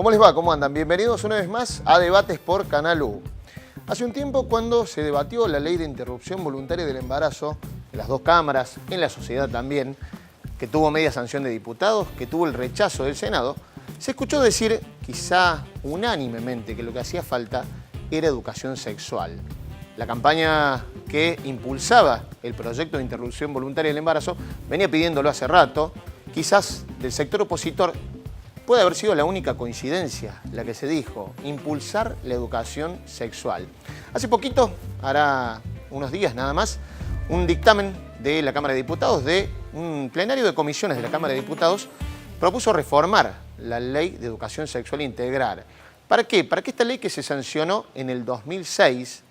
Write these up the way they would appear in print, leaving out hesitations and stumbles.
¿Cómo les va? ¿Cómo andan? Bienvenidos una vez más a Debates por Canal U. Hace un tiempo, cuando se debatió la ley de interrupción voluntaria del embarazo, en las dos cámaras, en la sociedad también, que tuvo media sanción de diputados, que tuvo el rechazo del Senado, se escuchó decir, quizá unánimemente, que lo que hacía falta era educación sexual. La campaña que impulsaba el proyecto de interrupción voluntaria del embarazo venía pidiéndolo hace rato. Quizás del sector opositor puede haber sido la única coincidencia, la que se dijo, impulsar la educación sexual. Hace poquito, hará unos días nada más, un dictamen de la Cámara de Diputados, de un plenario de comisiones de la Cámara de Diputados, propuso reformar la Ley de Educación Sexual Integral. ¿Para qué? Para que esta ley, que se sancionó en el 2006,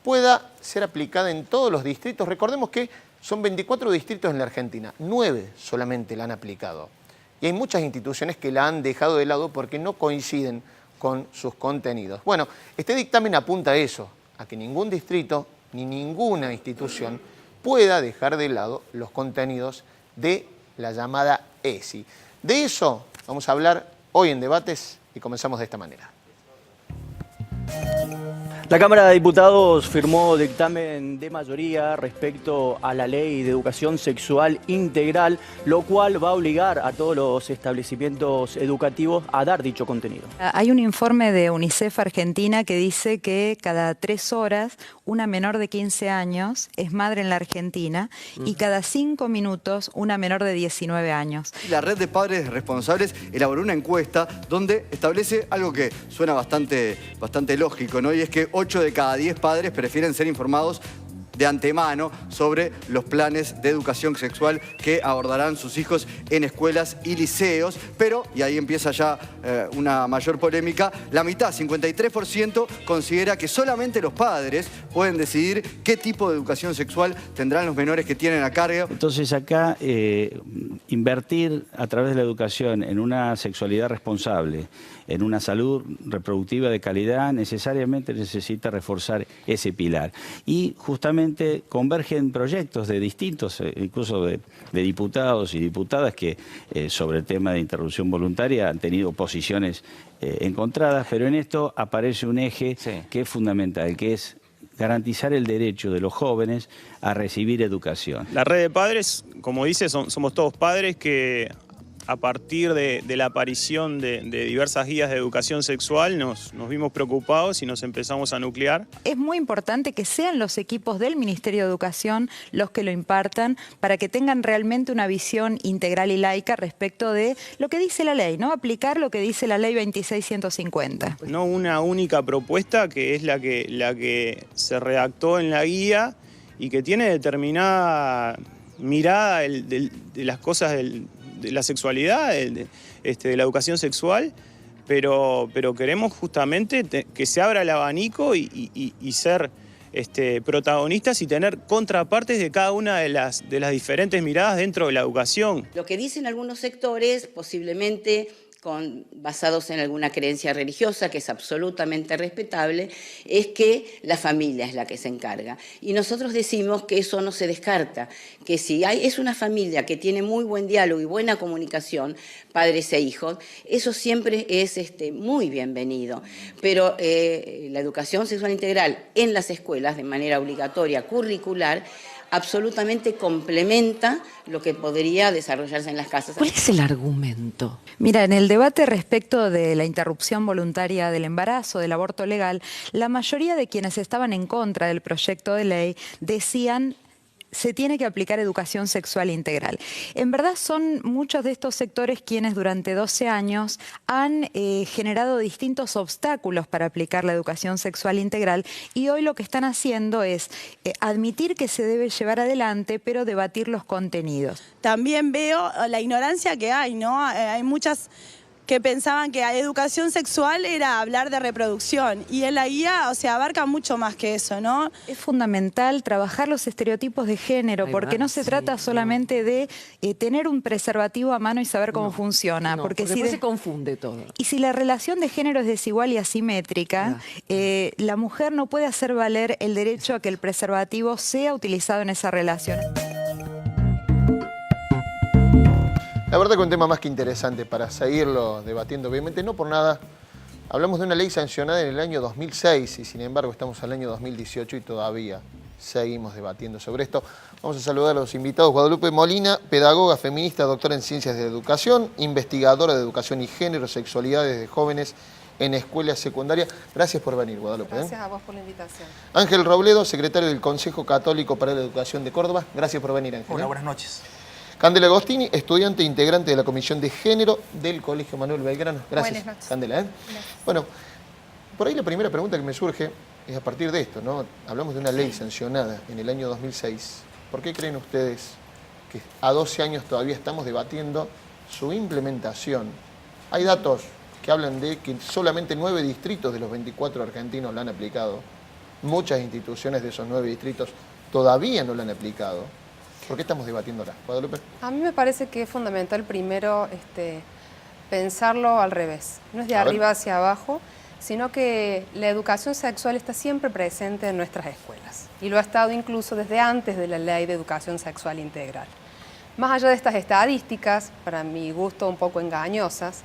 pueda ser aplicada en todos los distritos. Recordemos que son 24 distritos en la Argentina, 9 solamente la han aplicado. Y hay muchas instituciones que la han dejado de lado porque no coinciden con sus contenidos. Bueno, este dictamen apunta a eso, a que ningún distrito ni ninguna institución pueda dejar de lado los contenidos de la llamada ESI. De eso vamos a hablar hoy en Debates y comenzamos de esta manera. La Cámara de Diputados firmó dictamen de mayoría respecto a la Ley de Educación Sexual Integral, lo cual va a obligar a todos los establecimientos educativos a dar dicho contenido. Hay un informe de UNICEF Argentina que dice que cada 3 horas una menor de 15 años es madre en la Argentina y cada 5 minutos una menor de 19 años. La Red de Padres Responsables elaboró una encuesta donde establece algo que suena bastante lógico, ¿no? Y es que 8 de cada 10 padres prefieren ser informados de antemano sobre los planes de educación sexual que abordarán sus hijos en escuelas y liceos. Pero, y ahí empieza ya una mayor polémica, la mitad, 53%, considera que solamente los padres pueden decidir qué tipo de educación sexual tendrán los menores que tienen a cargo. Entonces acá invertir a través de la educación en una sexualidad responsable, en una salud reproductiva de calidad, necesariamente necesita reforzar ese pilar. Y justamente convergen proyectos de distintos, incluso de diputados y diputadas que sobre el tema de interrupción voluntaria han tenido posiciones encontradas, pero en esto aparece un eje que es fundamental, que es garantizar el derecho de los jóvenes a recibir educación. La red de padres, como dice, somos todos padres que a partir de la aparición de diversas guías de educación sexual nos vimos preocupados y nos empezamos a nuclear. Es muy importante que sean los equipos del Ministerio de Educación los que lo impartan para que tengan realmente una visión integral y laica respecto de lo que dice la ley, ¿no? Aplicar lo que dice la ley 26150. No una única propuesta, que es la que se redactó en la guía y que tiene determinada mirada de las cosas de la sexualidad, de la educación sexual, pero queremos justamente que se abra el abanico y ser protagonistas y tener contrapartes de cada una de las diferentes miradas dentro de la educación. Lo que dicen algunos sectores, posiblemente basados en alguna creencia religiosa, que es absolutamente respetable, es que la familia es la que se encarga. Y nosotros decimos que eso no se descarta, que si es una familia que tiene muy buen diálogo y buena comunicación, padres e hijos, eso siempre es muy bienvenido. Pero la educación sexual integral en las escuelas, de manera obligatoria, curricular, absolutamente complementa lo que podría desarrollarse en las casas. ¿Cuál es el argumento? Mira, en el debate respecto de la interrupción voluntaria del embarazo, del aborto legal, la mayoría de quienes estaban en contra del proyecto de ley decían: se tiene que aplicar educación sexual integral. En verdad son muchos de estos sectores quienes durante 12 años han generado distintos obstáculos para aplicar la educación sexual integral y hoy lo que están haciendo es admitir que se debe llevar adelante, pero debatir los contenidos. También veo la ignorancia que hay, ¿no? Hay muchas que pensaban que educación sexual era hablar de reproducción y en la guía, o sea, abarca mucho más que eso, ¿no? Es fundamental trabajar los estereotipos de género, porque no se trata solamente de tener un preservativo a mano y saber cómo funciona. Porque si se confunde todo. Y si la relación de género es desigual y asimétrica, la mujer no puede hacer valer el derecho a que el preservativo sea utilizado en esa relación. La verdad que un tema más que interesante para seguirlo debatiendo, obviamente no por nada. Hablamos de una ley sancionada en el año 2006 y sin embargo estamos al año 2018 y todavía seguimos debatiendo sobre esto. Vamos a saludar a los invitados. Guadalupe Molina, pedagoga feminista, doctora en Ciencias de Educación, investigadora de Educación y Género, Sexualidades de Jóvenes en Escuelas Secundarias. Gracias por venir, Guadalupe. Gracias a vos por la invitación. Ángel Robledo, secretario del Consejo Católico para la Educación de Córdoba. Gracias por venir, Ángel. Hola, buenas noches. Candela Agostini, estudiante e integrante de la Comisión de Género del Colegio Manuel Belgrano. Gracias, buenas noches. Candela. Gracias. Bueno, por ahí la primera pregunta que me surge es a partir de esto, ¿no? Hablamos de una ley sancionada en el año 2006. ¿Por qué creen ustedes que a 12 años todavía estamos debatiendo su implementación? Hay datos que hablan de que solamente 9 distritos de los 24 argentinos la han aplicado. Muchas instituciones de esos 9 distritos todavía no la han aplicado. ¿Por qué estamos debatiéndola? Guadalupe. A mí me parece que es fundamental primero pensarlo al revés. No es de arriba hacia abajo, sino que la educación sexual está siempre presente en nuestras escuelas. Y lo ha estado incluso desde antes de la Ley de Educación Sexual Integral. Más allá de estas estadísticas, para mi gusto un poco engañosas,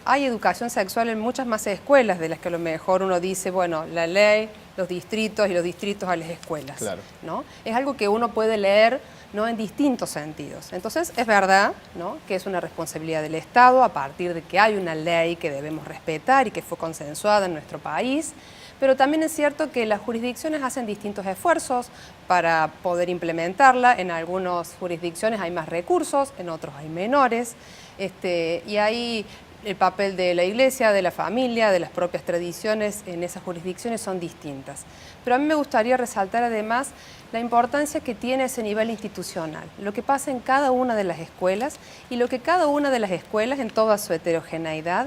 hay educación sexual en muchas más escuelas de las que a lo mejor uno dice, bueno, la ley, los distritos y los distritos a las escuelas. Claro. ¿No? Es algo que uno puede leer, ¿no?, en distintos sentidos. Entonces, es verdad, ¿no?, que es una responsabilidad del Estado a partir de que hay una ley que debemos respetar y que fue consensuada en nuestro país, pero también es cierto que las jurisdicciones hacen distintos esfuerzos para poder implementarla. En algunas jurisdicciones hay más recursos, en otros hay menores, y ahí el papel de la iglesia, de la familia, de las propias tradiciones en esas jurisdicciones son distintas. Pero a mí me gustaría resaltar además la importancia que tiene ese nivel institucional, lo que pasa en cada una de las escuelas y lo que cada una de las escuelas, en toda su heterogeneidad,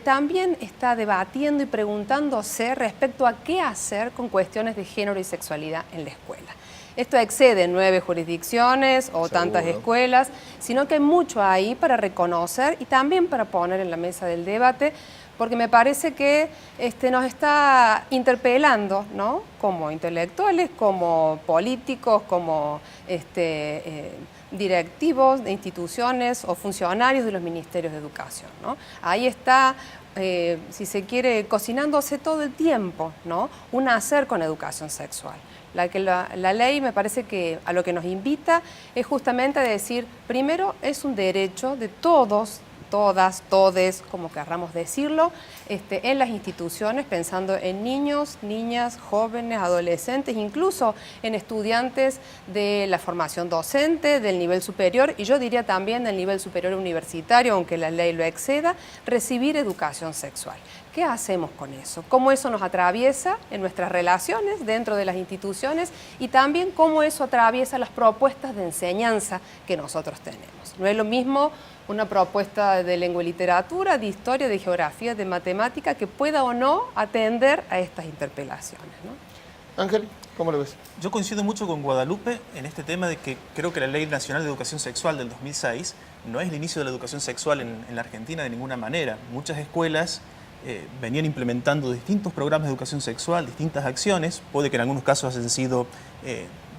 también está debatiendo y preguntándose respecto a qué hacer con cuestiones de género y sexualidad en la escuela. Esto excede 9 jurisdicciones o tantas escuelas, sino que hay mucho ahí para reconocer y también para poner en la mesa del debate, porque me parece que nos está interpelando, ¿no?, como intelectuales, como políticos, como directivos de instituciones o funcionarios de los ministerios de educación, ¿no? Ahí está, si se quiere, cocinándose todo el tiempo, ¿no?, un hacer con educación sexual. La ley me parece que a lo que nos invita es justamente a decir, primero es un derecho de todos, todas, todes, como querramos decirlo, en las instituciones, pensando en niños, niñas, jóvenes, adolescentes, incluso en estudiantes de la formación docente, del nivel superior, y yo diría también del nivel superior universitario, aunque la ley lo exceda, recibir educación sexual. ¿Qué hacemos con eso? ¿Cómo eso nos atraviesa en nuestras relaciones dentro de las instituciones y también cómo eso atraviesa las propuestas de enseñanza que nosotros tenemos? No es lo mismo una propuesta de lengua y literatura, de historia, de geografía, de matemática, que pueda o no atender a estas interpelaciones, ¿no? Ángel, ¿cómo lo ves? Yo coincido mucho con Guadalupe en este tema de que creo que la Ley Nacional de Educación Sexual del 2006 no es el inicio de la educación sexual en la Argentina de ninguna manera. Muchas escuelas venían implementando distintos programas de educación sexual, distintas acciones, puede que en algunos casos hayan sido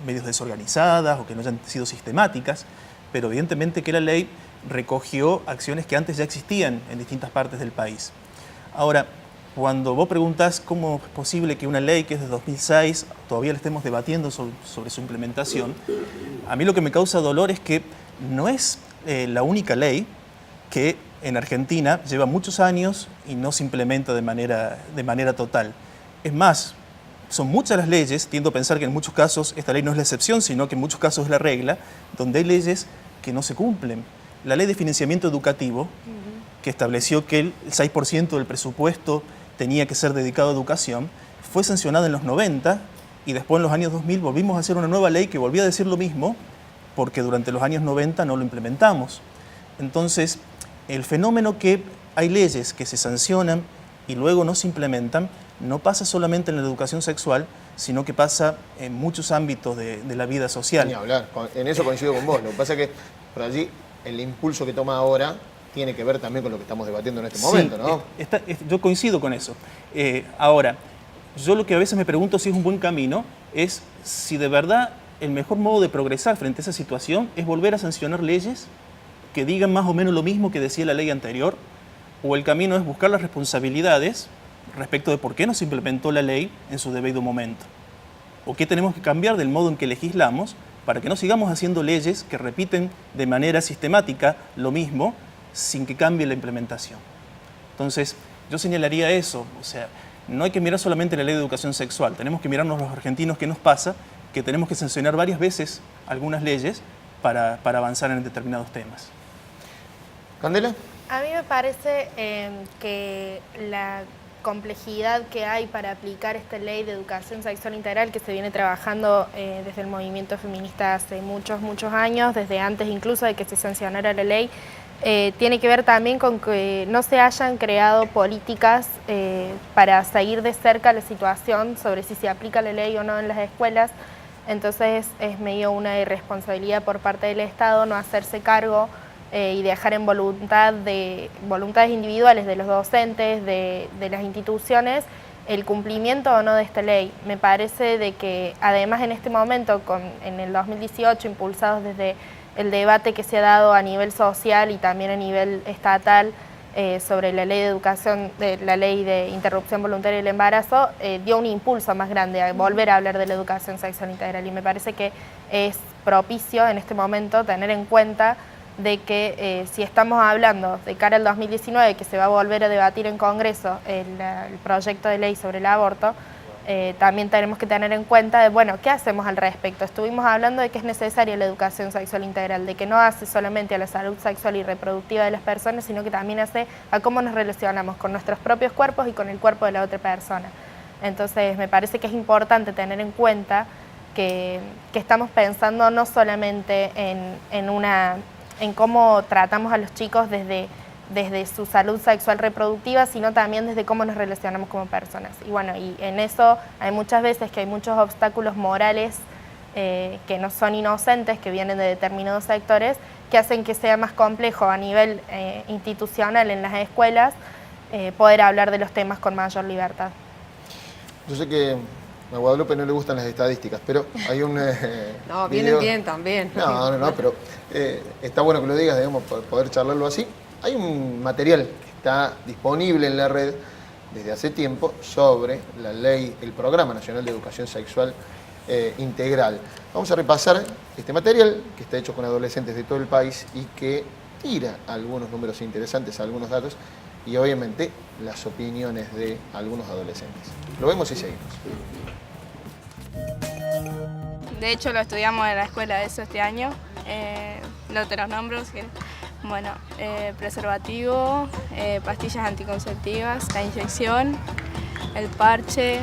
medios desorganizadas o que no hayan sido sistemáticas, pero evidentemente que la ley recogió acciones que antes ya existían en distintas partes del país. Ahora, cuando vos preguntás cómo es posible que una ley que es de 2006 todavía la estemos debatiendo sobre su implementación, a mí lo que me causa dolor es que no es la única ley que en Argentina lleva muchos años y no se implementa de manera total. Es más, son muchas las leyes, tiendo a pensar que en muchos casos esta ley no es la excepción, sino que en muchos casos es la regla, donde hay leyes que no se cumplen. La Ley de Financiamiento Educativo, que estableció que el 6% del presupuesto tenía que ser dedicado a educación, fue sancionada en los 90 y después en los años 2000 volvimos a hacer una nueva ley que volvía a decir lo mismo porque durante los años 90 no lo implementamos. Entonces, el fenómeno que hay leyes que se sancionan y luego no se implementan no pasa solamente en la educación sexual, sino que pasa en muchos ámbitos de la vida social. Ni hablar, en eso coincido con vos. Lo que pasa es que por allí el impulso que toma ahora tiene que ver también con lo que estamos debatiendo en este momento, ¿no? Yo coincido con eso. Ahora, yo lo que a veces me pregunto si es un buen camino es si de verdad el mejor modo de progresar frente a esa situación es volver a sancionar leyes que digan más o menos lo mismo que decía la ley anterior, o el camino es buscar las responsabilidades respecto de por qué no se implementó la ley en su debido momento, o qué tenemos que cambiar del modo en que legislamos para que no sigamos haciendo leyes que repiten de manera sistemática lo mismo sin que cambie la implementación. Entonces, yo señalaría eso, o sea, no hay que mirar solamente la ley de educación sexual, tenemos que mirarnos los argentinos qué nos pasa, que tenemos que sancionar varias veces algunas leyes para avanzar en determinados temas. ¿Candela? A mí me parece que la complejidad que hay para aplicar esta ley de educación sexual integral que se viene trabajando desde el movimiento feminista hace muchos años, desde antes incluso de que se sancionara la ley, tiene que ver también con que no se hayan creado políticas para seguir de cerca la situación sobre si se aplica la ley o no en las escuelas. Entonces es medio una irresponsabilidad por parte del Estado no hacerse cargo y dejar en voluntades individuales de los docentes, de las instituciones, el cumplimiento o no de esta ley. Me parece de que además en este momento, en el 2018, impulsados desde el debate que se ha dado a nivel social y también a nivel estatal sobre la ley de educación, la ley de interrupción voluntaria del embarazo, dio un impulso más grande a volver a hablar de la educación sexual integral, y me parece que es propicio en este momento tener en cuenta de que si estamos hablando de cara al 2019, que se va a volver a debatir en Congreso el proyecto de ley sobre el aborto, también tenemos que tener en cuenta de, bueno, ¿qué hacemos al respecto? Estuvimos hablando de que es necesaria la educación sexual integral, de que no hace solamente a la salud sexual y reproductiva de las personas, sino que también hace a cómo nos relacionamos con nuestros propios cuerpos y con el cuerpo de la otra persona. Entonces me parece que es importante tener en cuenta que estamos pensando no solamente en cómo tratamos a los chicos desde su salud sexual reproductiva, sino también desde cómo nos relacionamos como personas. Y bueno, y en eso hay muchas veces que hay muchos obstáculos morales que no son inocentes, que vienen de determinados sectores, que hacen que sea más complejo a nivel institucional en las escuelas poder hablar de los temas con mayor libertad. Yo sé que a Guadalupe no le gustan las estadísticas, pero hay un no, video... vienen bien también. No, pero está bueno que lo digas, digamos, poder charlarlo así. Hay un material que está disponible en la red desde hace tiempo sobre la ley, el Programa Nacional de Educación Sexual Integral. Vamos a repasar este material que está hecho con adolescentes de todo el país y que tira algunos números interesantes, algunos datos y obviamente las opiniones de algunos adolescentes. Lo vemos y seguimos. De hecho, lo estudiamos en la escuela de eso este año. No te los nombro, bueno, preservativo, pastillas anticonceptivas, la inyección, el parche,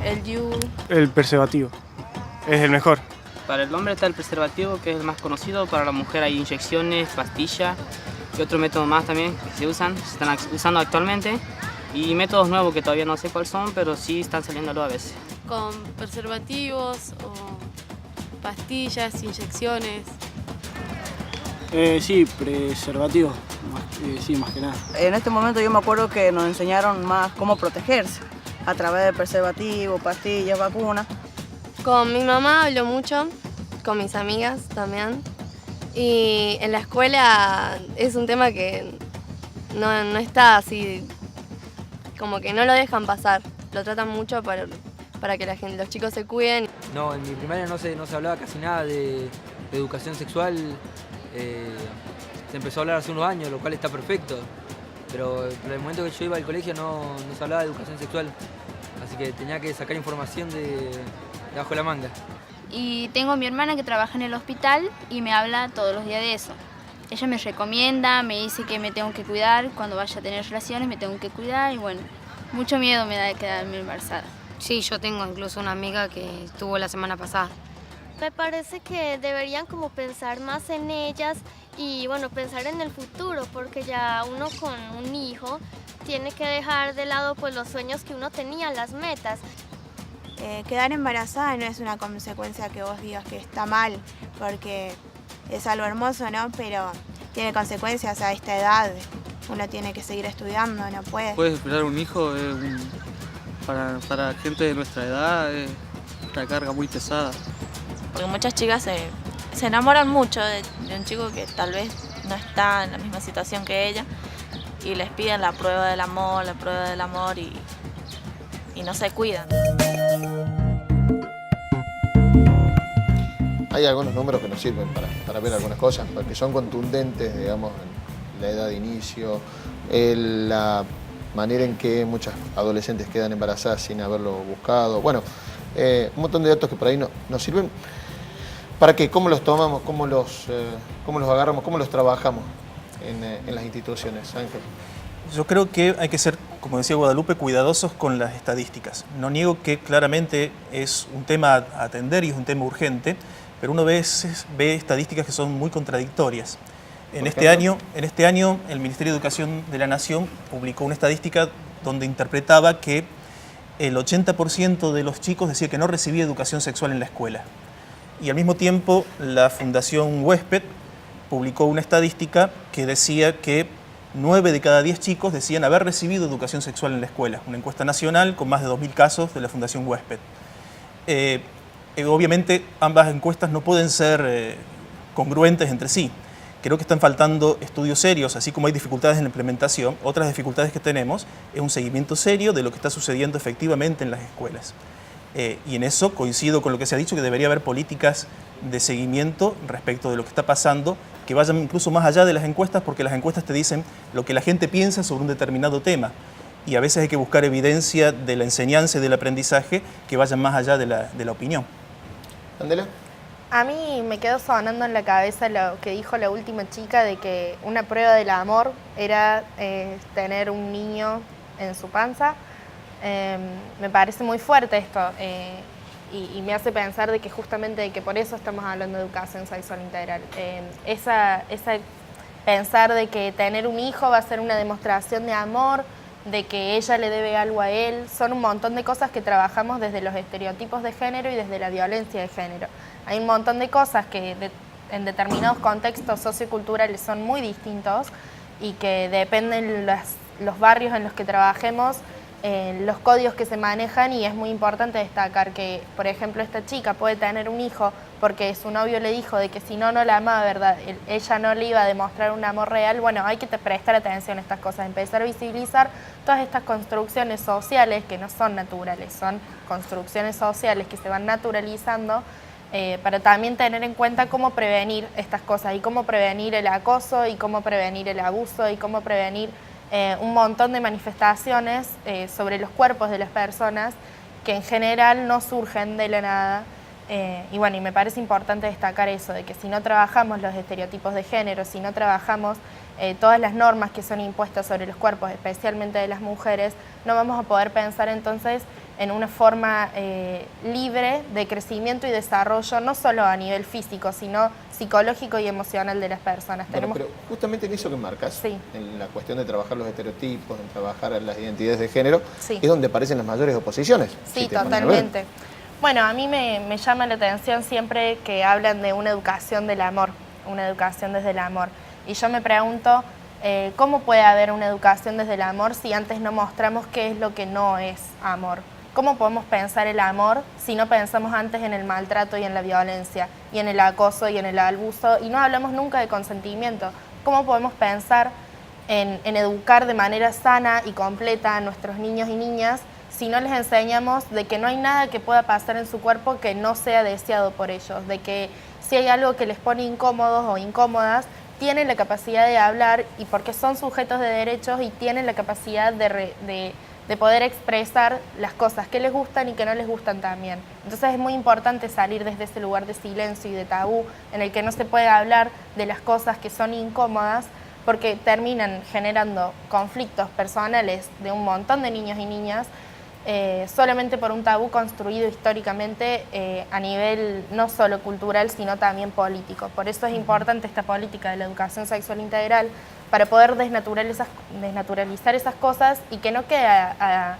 el DIU. El preservativo es el mejor. Para el hombre está el preservativo, que es el más conocido. Para la mujer hay inyecciones, pastillas y otros métodos más también que se están usando actualmente. Y métodos nuevos que todavía no sé cuáles son, pero sí están saliendo a veces. Con preservativos o pastillas, inyecciones. Sí, preservativo, sí, más que nada. En este momento yo me acuerdo que nos enseñaron más cómo protegerse, a través de preservativo, pastillas, vacunas. Con mi mamá hablo mucho, con mis amigas también. Y en la escuela es un tema que no está así, como que no lo dejan pasar. Lo tratan mucho para que los chicos se cuiden. No, en mi primaria no se hablaba casi nada de educación sexual. Se empezó a hablar hace unos años, lo cual está perfecto, pero en el momento que yo iba al colegio no se hablaba de educación sexual, así que tenía que sacar información de abajo de la manga. Y tengo a mi hermana que trabaja en el hospital y me habla todos los días de eso. Ella me recomienda, me dice que me tengo que cuidar, cuando vaya a tener relaciones me tengo que cuidar y bueno, mucho miedo me da de quedarme embarazada. Sí, yo tengo incluso una amiga que estuvo la semana pasada. Me parece que deberían como pensar más en ellas y bueno, pensar en el futuro, porque ya uno con un hijo tiene que dejar de lado pues los sueños que uno tenía, las metas. Quedar embarazada no es una consecuencia que vos digas que está mal, porque es algo hermoso, ¿no? Pero tiene consecuencias a esta edad. Uno tiene que seguir estudiando, no puede. Puedes esperar un hijo, para gente de nuestra edad es una carga muy pesada. Porque muchas chicas se enamoran mucho de un chico que tal vez no está en la misma situación que ella y les piden la prueba del amor y no se cuidan. Hay algunos números que nos sirven para ver algunas cosas, porque son contundentes, digamos, la edad de inicio, la manera en que muchas adolescentes quedan embarazadas sin haberlo buscado. Bueno, un montón de datos que por ahí nos sirven. ¿Para qué? ¿Cómo los tomamos? ¿Cómo los agarramos? ¿Cómo los trabajamos en las instituciones, Ángel? Yo creo que hay que ser, como decía Guadalupe, cuidadosos con las estadísticas. No niego que claramente es un tema a atender y es un tema urgente, pero uno ve estadísticas que son muy contradictorias. En este año el Ministerio de Educación de la Nación publicó una estadística donde interpretaba que el 80% de los chicos decía que no recibía educación sexual en la escuela. Y al mismo tiempo la Fundación Huésped publicó una estadística que decía que 9 de cada 10 chicos decían haber recibido educación sexual en la escuela. Una encuesta nacional con más de 2.000 casos de la Fundación Huésped. Obviamente ambas encuestas no pueden ser congruentes entre sí. Creo que están faltando estudios serios, así como hay dificultades en la implementación. Otras dificultades que tenemos es un seguimiento serio de lo que está sucediendo efectivamente en las escuelas. Y en eso coincido con lo que se ha dicho, que debería haber políticas de seguimiento respecto de lo que está pasando, que vayan incluso más allá de las encuestas, porque las encuestas te dicen lo que la gente piensa sobre un determinado tema. Y a veces hay que buscar evidencia de la enseñanza y del aprendizaje que vayan más allá de la opinión. ¿Andela? A mí me quedó sonando en la cabeza lo que dijo la última chica de que una prueba del amor era tener un niño en su panza. Me parece muy fuerte esto y me hace pensar de que justamente de que por eso estamos hablando de educación sexual integral. Esa pensar de que tener un hijo va a ser una demostración de amor, de que ella le debe algo a él, son un montón de cosas que trabajamos desde los estereotipos de género y desde la violencia de género. Hay un montón de cosas que en determinados contextos socioculturales son muy distintos y que dependen los barrios en los que trabajemos, los códigos que se manejan, y es muy importante destacar que, por ejemplo, esta chica puede tener un hijo porque su novio le dijo de que si no la amaba, ¿verdad? Ella no le iba a demostrar un amor real. Bueno, hay que prestar atención a estas cosas, empezar a visibilizar todas estas construcciones sociales que no son naturales, son construcciones sociales que se van naturalizando, para también tener en cuenta cómo prevenir estas cosas y cómo prevenir el acoso y cómo prevenir el abuso y cómo prevenir un montón de manifestaciones sobre los cuerpos de las personas que en general no surgen de la nada. Y bueno, y me parece importante destacar eso, de que si no trabajamos los estereotipos de género, si no trabajamos todas las normas que son impuestas sobre los cuerpos, especialmente de las mujeres, no vamos a poder pensar entonces en una forma libre de crecimiento y desarrollo, no solo a nivel físico, sino psicológico y emocional de las personas. Bueno, pero justamente en eso que marcas, sí, en la cuestión de trabajar los estereotipos, en trabajar las identidades de género, sí, es donde aparecen las mayores oposiciones. Sí, si totalmente. Bueno, a mí me llama la atención siempre que hablan de una educación del amor, una educación desde el amor. Y yo me pregunto, ¿cómo puede haber una educación desde el amor si antes no mostramos qué es lo que no es amor? ¿Cómo podemos pensar el amor si no pensamos antes en el maltrato y en la violencia, y en el acoso y en el abuso, y no hablamos nunca de consentimiento? ¿Cómo podemos pensar en educar de manera sana y completa a nuestros niños y niñas si no les enseñamos de que no hay nada que pueda pasar en su cuerpo que no sea deseado por ellos? De que si hay algo que les pone incómodos o incómodas, tienen la capacidad de hablar, y porque son sujetos de derechos y tienen la capacidad de poder expresar las cosas que les gustan y que no les gustan también. Entonces es muy importante salir desde ese lugar de silencio y de tabú en el que no se puede hablar de las cosas que son incómodas, porque terminan generando conflictos personales de un montón de niños y niñas solamente por un tabú construido históricamente a nivel no solo cultural, sino también político. Por eso es importante esta política de la educación sexual integral, para poder desnaturalizar esas cosas y que no quede a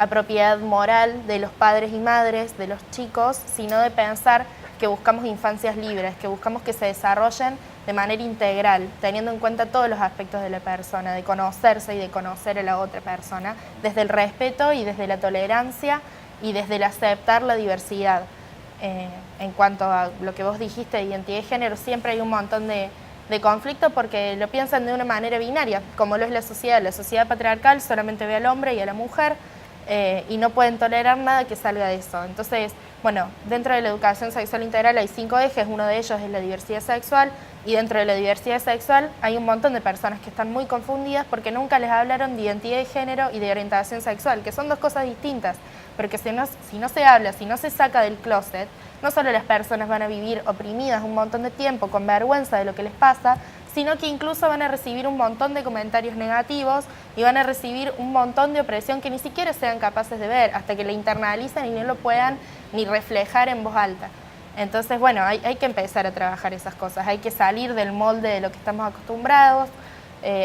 propiedad moral de los padres y madres, de los chicos, sino de pensar que buscamos infancias libres, que buscamos que se desarrollen de manera integral, teniendo en cuenta todos los aspectos de la persona, de conocerse y de conocer a la otra persona, desde el respeto y desde la tolerancia y desde el aceptar la diversidad. En cuanto a lo que vos dijiste de identidad de género, siempre hay un montón de de conflicto porque lo piensan de una manera binaria, como lo es la sociedad patriarcal solamente ve al hombre y a la mujer y no pueden tolerar nada que salga de eso. Entonces, bueno, dentro de la educación sexual integral hay 5 ejes, uno de ellos es la diversidad sexual, y dentro de la diversidad sexual hay un montón de personas que están muy confundidas porque nunca les hablaron de identidad de género y de orientación sexual, que son 2 cosas distintas, porque si no se habla, si no se saca del closet, no solo las personas van a vivir oprimidas un montón de tiempo, con vergüenza de lo que les pasa, sino que incluso van a recibir un montón de comentarios negativos y van a recibir un montón de opresión que ni siquiera sean capaces de ver, hasta que la internalicen y no lo puedan ni reflejar en voz alta. Entonces, bueno, hay que empezar a trabajar esas cosas, hay que salir del molde de lo que estamos acostumbrados,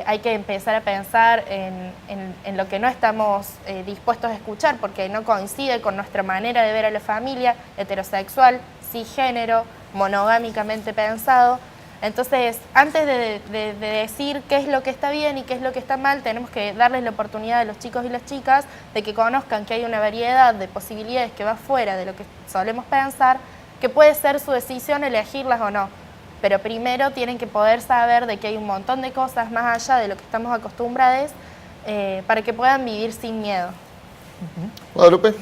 hay que empezar a pensar en lo que no estamos dispuestos a escuchar porque no coincide con nuestra manera de ver a la familia, heterosexual, cisgénero, monogámicamente pensado. Entonces, antes de decir qué es lo que está bien y qué es lo que está mal, tenemos que darles la oportunidad a los chicos y las chicas de que conozcan que hay una variedad de posibilidades que va fuera de lo que solemos pensar, que puede ser su decisión elegirlas o no. Pero primero tienen que poder saber de que hay un montón de cosas más allá de lo que estamos acostumbrados para que puedan vivir sin miedo. Guadalupe.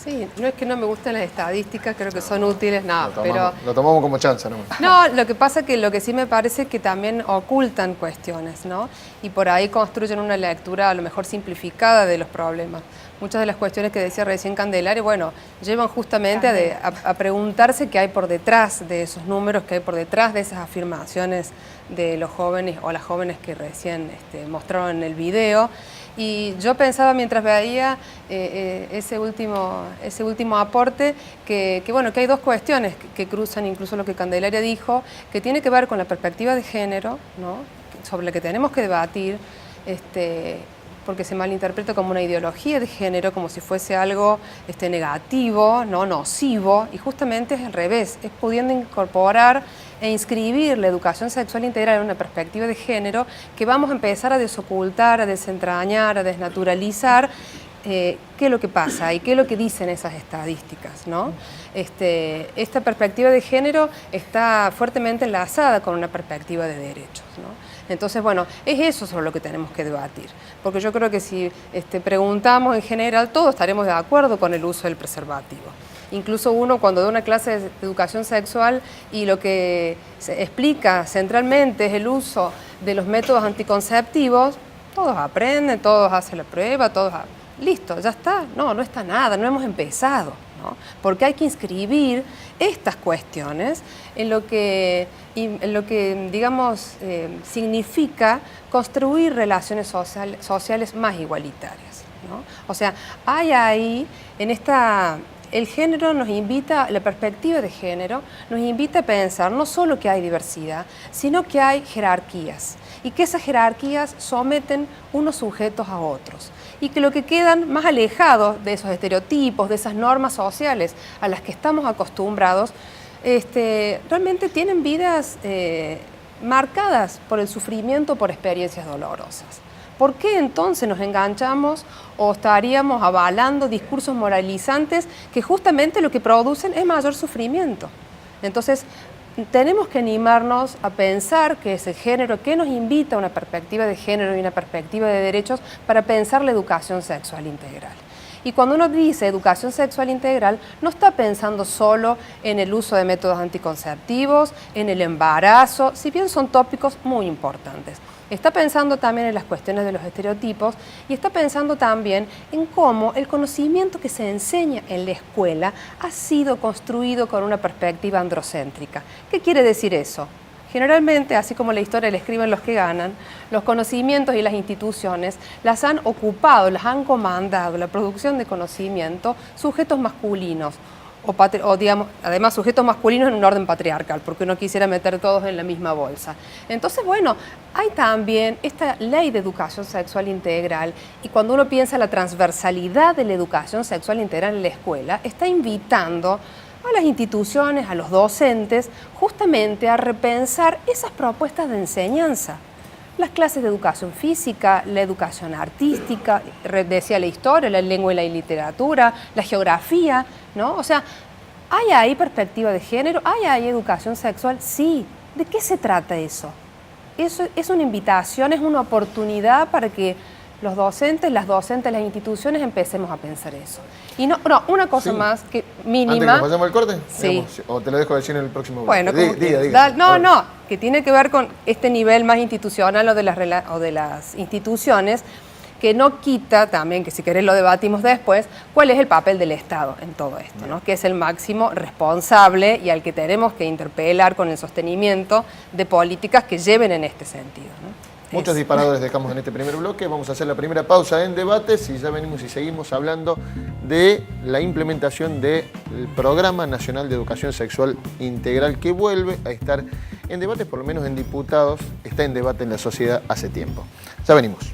Sí, no es que no me gusten las estadísticas, creo que son útiles, nada, pero... Lo tomamos como chance, ¿no? No, lo que pasa es que lo que sí me parece es que también ocultan cuestiones, ¿no? Y por ahí construyen una lectura a lo mejor simplificada de los problemas. Muchas de las cuestiones que decía recién Candelaria, bueno, llevan justamente a preguntarse qué hay por detrás de esos números, qué hay por detrás de esas afirmaciones de los jóvenes o las jóvenes que recién mostraron en el video. Y yo pensaba mientras veía ese último aporte que bueno, que hay 2 cuestiones que cruzan incluso lo que Candelaria dijo, que tiene que ver con la perspectiva de género, ¿no? Sobre la que tenemos que debatir, porque se malinterpreta como una ideología de género, como si fuese algo negativo, no nocivo, y justamente es al revés, es pudiendo incorporar e inscribir la educación sexual integral en una perspectiva de género que vamos a empezar a desocultar, a desentrañar, a desnaturalizar qué es lo que pasa y qué es lo que dicen esas estadísticas, ¿no? Esta perspectiva de género está fuertemente enlazada con una perspectiva de derechos, ¿no? Entonces, bueno, es eso sobre lo que tenemos que debatir, porque yo creo que si preguntamos en general, todos estaremos de acuerdo con el uso del preservativo. Incluso uno cuando da una clase de educación sexual y lo que se explica centralmente es el uso de los métodos anticonceptivos, todos aprenden, todos hacen la prueba, listo, ya está. No, no está nada, no hemos empezado, ¿no? Porque hay que inscribir estas cuestiones en lo que digamos, significa construir relaciones sociales más igualitarias, ¿no? O sea, hay ahí, el género nos invita, la perspectiva de género nos invita a pensar no solo que hay diversidad, sino que hay jerarquías y que esas jerarquías someten unos sujetos a otros y que lo que quedan más alejados de esos estereotipos, de esas normas sociales a las que estamos acostumbrados, realmente tienen vidas marcadas por el sufrimiento, por experiencias dolorosas. ¿Por qué entonces nos enganchamos o estaríamos avalando discursos moralizantes que justamente lo que producen es mayor sufrimiento? Entonces, tenemos que animarnos a pensar que ese género, que nos invita a una perspectiva de género y una perspectiva de derechos para pensar la educación sexual integral. Y cuando uno dice educación sexual integral, no está pensando solo en el uso de métodos anticonceptivos, en el embarazo, si bien son tópicos muy importantes. Está pensando también en las cuestiones de los estereotipos y está pensando también en cómo el conocimiento que se enseña en la escuela ha sido construido con una perspectiva androcéntrica. ¿Qué quiere decir eso? Generalmente, así como la historia la escriben los que ganan, los conocimientos y las instituciones las han ocupado, las han comandado, la producción de conocimiento, sujetos masculinos, o digamos, además sujetos masculinos en un orden patriarcal, porque uno quisiera meter todos en la misma bolsa. Entonces, bueno, hay también esta ley de educación sexual integral, y cuando uno piensa en la transversalidad de la educación sexual integral en la escuela, está invitando a las instituciones, a los docentes, justamente a repensar esas propuestas de enseñanza. Las clases de educación física, la educación artística, decía la historia, la lengua y la literatura, la geografía, ¿no? O sea, ¿hay ahí perspectiva de género? ¿Hay ahí educación sexual? Sí. ¿De qué se trata eso? eso es una invitación, es una oportunidad para que los docentes, las docentes, las instituciones empecemos a pensar eso. Y no una cosa más que mínima. ¿Antes que nos vayamos al corte? Sí. Digamos, ¿o te lo dejo decir en el próximo bloque? Bueno, diga. No, que tiene que ver con este nivel más institucional o de las instituciones, que no quita también, que si querés lo debatimos después, cuál es el papel del Estado en todo esto, ¿no? Que es el máximo responsable y al que tenemos que interpelar con el sostenimiento de políticas que lleven en este sentido, ¿no? Muchos disparadores dejamos en este primer bloque. Vamos a hacer la primera pausa en debates y ya venimos y seguimos hablando de la implementación del Programa Nacional de Educación Sexual Integral, que vuelve a estar en debate, por lo menos en diputados, está en debate en la sociedad hace tiempo. Ya venimos.